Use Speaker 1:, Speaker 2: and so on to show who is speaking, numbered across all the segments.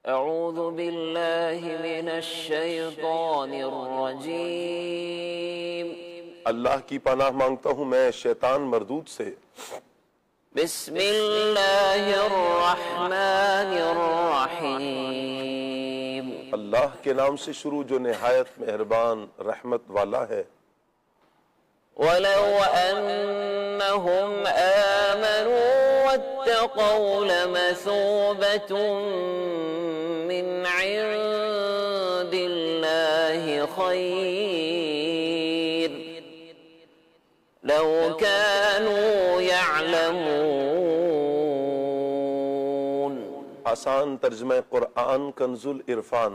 Speaker 1: اعوذ باللہ من الشیطان الرجیم
Speaker 2: اللہ کی پناہ مانگتا ہوں میں شیطان مردود سے۔
Speaker 1: بسم اللہ الرحمن الرحیم
Speaker 2: اللہ کے نام سے شروع جو نہایت مہربان رحمت والا ہے۔
Speaker 1: وَلَوْ أَنَّهُمْ آمَنُوا وَاتَّقَوْا لَمَثُوبَةٌ مِّنْ عِندِ اللَّهِ خَيْرٌ لَوْ كَانُوا يَعْلَمُونَ۔
Speaker 2: آسان ترجمہ قرآن کنز العرفان۔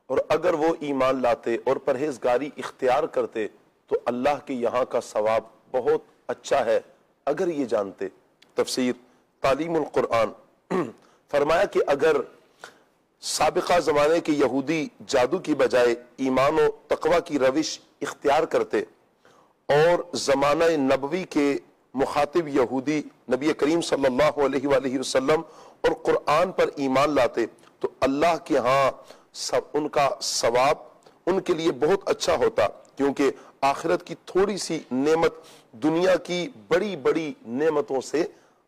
Speaker 2: اور اگر وہ ایمان لاتے اور پرہیزگاری اختیار کرتے تو اللہ کے یہاں کا ثواب بہت اچھا ہے اگر یہ جانتے۔ تفسیر تعلیم القرآن۔ فرمایا کہ اگر سابقہ زمانے کے یہودی جادو کی بجائے ایمان و تقوی کی روش اختیار کرتے اور زمانہ نبوی کے مخاطب یہودی نبی کریم صلی اللہ علیہ وآلہ وسلم اور قرآن پر ایمان لاتے تو اللہ کے ہاں ان کا ثواب ان کے لیے بہت اچھا ہوتا، کیونکہ آخرت کی تھوڑی سی نعمت دنیا کی بڑی بڑی نعمتوں سے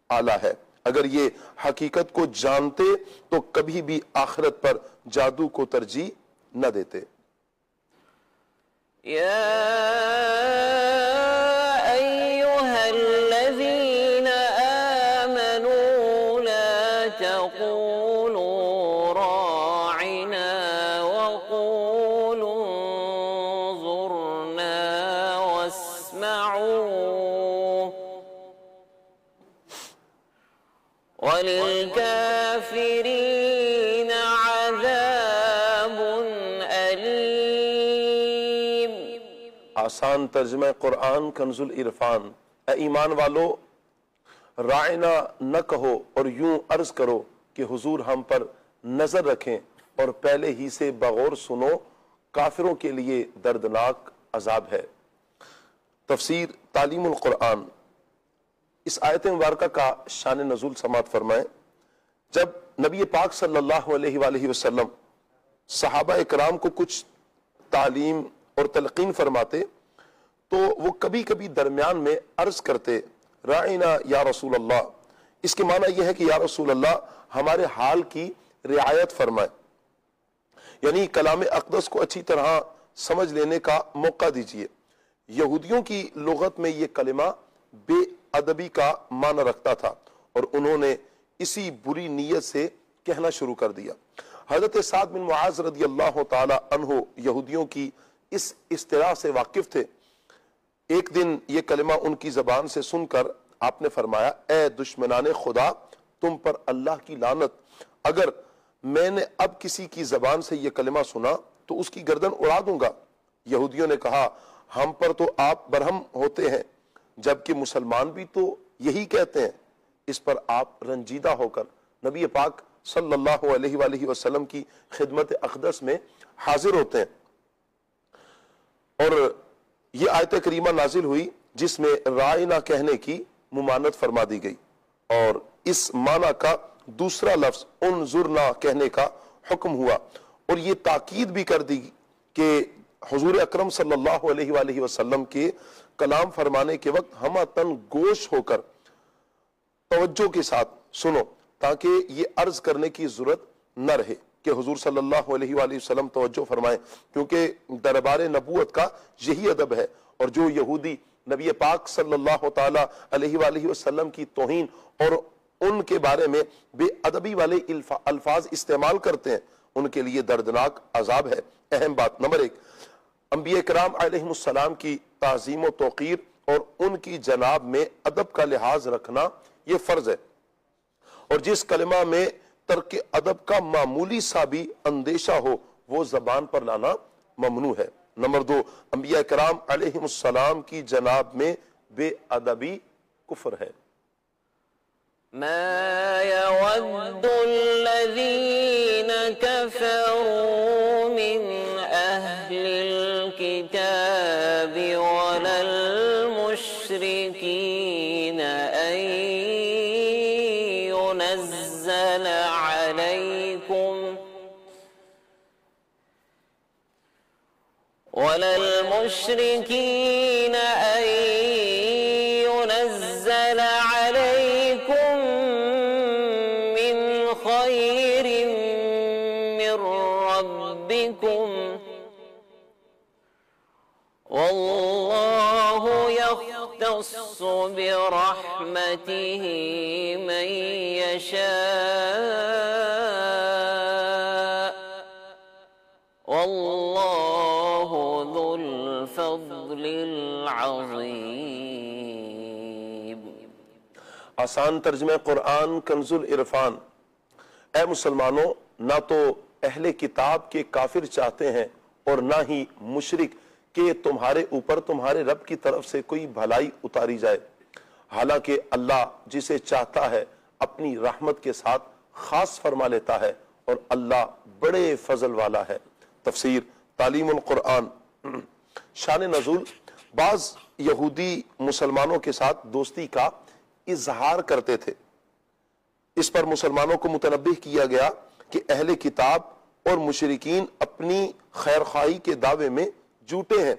Speaker 2: اعلیٰ ہے۔ اگر یہ حقیقت کو جانتے تو کبھی بھی آخرت پر جادو کو ترجیح نہ دیتے۔
Speaker 1: یا ایہا الذین آمنوا لا تقولوا راعنا وقولوا انظرنا واسمعوا وَلِلْكَافِرِينَ عَذَابٌ أَلِيمٌ۔
Speaker 2: آسان ترجمہ قرآن کنز العرفان۔ اے ایمان والو، رائنا نہ کہو اور یوں عرض کرو کہ حضور ہم پر نظر رکھیں اور پہلے ہی سے بغور سنو، کافروں کے لیے دردناک عذاب ہے۔ تفسیر تعلیم القرآن۔ اس آیت مبارکہ کا شان نزول سماعت فرمائیں۔ جب نبی پاک صلی اللہ علیہ وآلہ وسلم صحابہ اکرام کو کچھ تعلیم اور تلقین فرماتے تو وہ کبھی کبھی درمیان میں عرض کرتے رائنا یا رسول اللہ۔ اس کے معنی یہ ہے کہ یا رسول اللہ ہمارے حال کی رعایت فرمائیں، یعنی کلام اقدس کو اچھی طرح سمجھ لینے کا موقع دیجیے۔ یہودیوں کی لغت میں یہ کلمہ بے ادبی کا معنی رکھتا تھا اور انہوں نے اسی بری نیت سے کہنا شروع کر دیا۔ حضرت سعد بن معاذ رضی اللہ تعالی عنہ یہودیوں کی اس اصطلاح سے واقف تھے۔ ایک دن یہ کلمہ ان کی زبان سے سن کر آپ نے فرمایا، اے دشمنان خدا، تم پر اللہ کی لعنت، اگر میں نے اب کسی کی زبان سے یہ کلمہ سنا تو اس کی گردن اڑا دوں گا۔ یہودیوں نے کہا، ہم پر تو آپ برہم ہوتے ہیں جبکہ مسلمان بھی تو یہی کہتے ہیں۔ اس پر آپ رنجیدہ ہو کر نبی پاک صلی اللہ علیہ وآلہ وسلم کی خدمت اقدس میں حاضر ہوتے ہیں، اور یہ آیت کریمہ نازل ہوئی جس میں رائنا کہنے کی ممانعت فرما دی گئی، اور اس معنی کا دوسرا لفظ انظرنا کہنے کا حکم ہوا، اور یہ تاکید بھی کر دی کہ حضور اکرم صلی اللہ علیہ وآلہ وسلم کے کلام فرمانے کے وقت ہمہ تن گوش ہو کر توجہ کے ساتھ سنو، تاکہ یہ عرض کرنے کی ضرورت نہ رہے کہ حضور صلی اللہ علیہ وآلہ وسلم توجہ فرمائیں، کیونکہ دربار نبوت کا یہی ادب ہے۔ اور جو یہودی نبی پاک صلی اللہ تعالی علیہ وآلہ وسلم کی توہین اور ان کے بارے میں بے ادبی والے الفاظ استعمال کرتے ہیں، ان کے لیے دردناک عذاب ہے۔ اہم بات نمبر 1، انبیاء کرام علیہ السلام کی تعظیم و توقیر اور ان کی جناب میں ادب کا لحاظ رکھنا یہ فرض ہے، اور جس کلمہ میں ترک ادب کا معمولی سا بھی اندیشہ ہو وہ زبان پر لانا ممنوع ہے۔ نمبر 2، انبیاء کرام علیہ السلام کی جناب میں بے ادبی کفر ہے۔
Speaker 1: ما يود الذين كفروا من أهل الكتاب ولا المشركين أن ينزل عليكم ولا المشركين أن ينزل عليكم من خير من ربكم والله يختص برحمته من يشاء والله ذو الفضل العظيم.
Speaker 2: آسان ترجمہ قرآن کنز العرفان. اے مسلمانوں، نہ تو اہل کتاب کے کافر چاہتے ہیں اور نہ ہی مشرک کہ تمہارے اوپر تمہارے رب کی طرف سے کوئی بھلائی اتاری جائے، حالانکہ اللہ جسے چاہتا ہے اپنی رحمت کے ساتھ خاص فرما لیتا ہے اور اللہ بڑے فضل والا ہے. تفسیر تعلیم القرآن. شان نزول: بعض یہودی مسلمانوں کے ساتھ دوستی کا اظہار کرتے تھے. اس پر مسلمانوں کو متنبہ کیا گیا کہ اہل کتاب اور مشرکین اپنی خیرخواہی کے دعوے میں جھوٹے ہیں.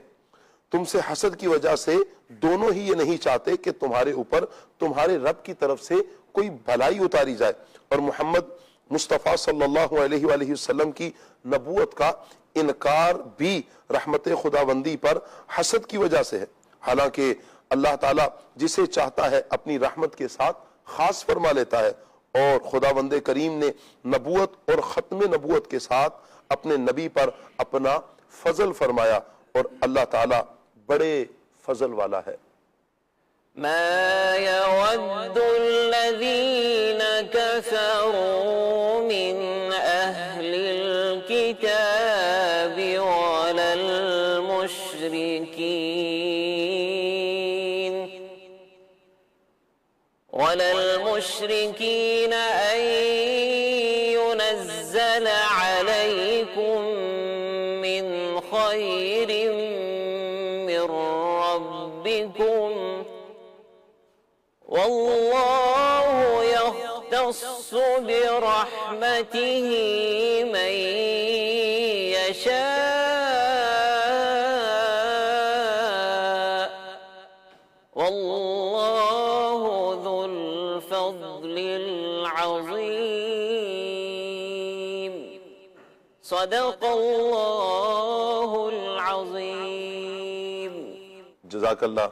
Speaker 2: تم سے حسد کی وجہ سے دونوں ہی یہ نہیں چاہتے کہ تمہارے اوپر تمہارے رب کی طرف سے کوئی بھلائی اتاری جائے، اور محمد مصطفیٰ صلی اللہ علیہ وآلہ وسلم کی نبوت کا انکار بھی رحمت خداوندی پر حسد کی وجہ سے ہے، حالانکہ اللہ تعالیٰ جسے چاہتا ہے اپنی رحمت کے ساتھ خاص فرما لیتا ہے، اور خداوند کریم نے نبوت اور ختم نبوت کے ساتھ اپنے نبی پر اپنا فضل فرمایا، اور اللہ تعالیٰ بڑے فضل والا ہے.
Speaker 1: ما يود الذين كفروا من أهل الكتاب ولا المشركين أن ينزل عليكم من خير من ربكم والله يختص برحمته من يشاء والله ذو الفضل العظيم. صدق الله العظيم.
Speaker 2: جزاک اللہ.